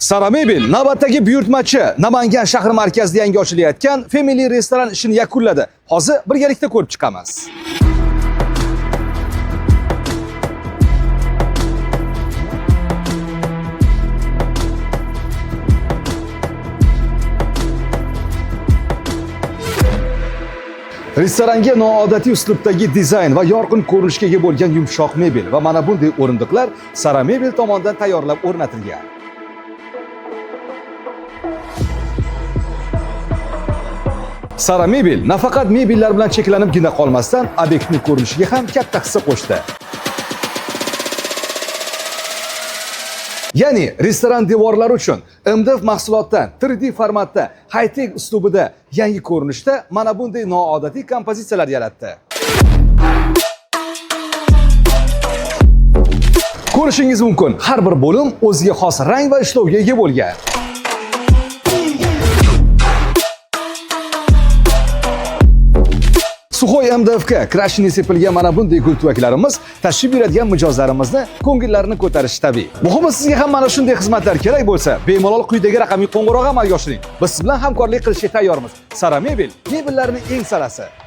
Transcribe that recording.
Sara Mebel navbatdagi buyurtmachi Namangan shahri markazida yangi ochilayotgan Family restoran ishini yakunladi. Hozir birgalikda ko'rib chiqamiz. Restoranga noodatiy uslubdagi dizayn va yorqin ko'rinishga ega bo'lgan yumshoq mebel va mana bunday o'rindiqlar Sara Mebel tomonidan tayyorlab o'rnatilgan. Sara Mebel nafaqat mebellar bilan cheklanibgina qolmasdan, obyektning ko'rinishiga ham katta hissa qo'shdi. Ya'ni restoran devorlari uchun MDF mahsulotdan 3D formatda, high-tech uslubida yangi ko'rinishda mana bunday noodatiy kompozitsiyalar yaratdi. Ko'rishingiz mumkin, har bir bo'lim o'ziga xos rang va ishlovga ega bo'lgan. Suxoy MDFga krashini sepilgan mana bunday gultuvaklarimiz tashib yuradigan mijozlarimizni ko'ngillarini ko'tarishi tabiiy. Muhimi, sizga ham mana shunday xizmatlar kerak bo'lsa, bemalol quyidagi raqamli qo'ng'iroq amalga oshiring. Biz siz bilan hamkorlik qilishga tayyormiz. Sara Mebel, mebellarning eng sarasi.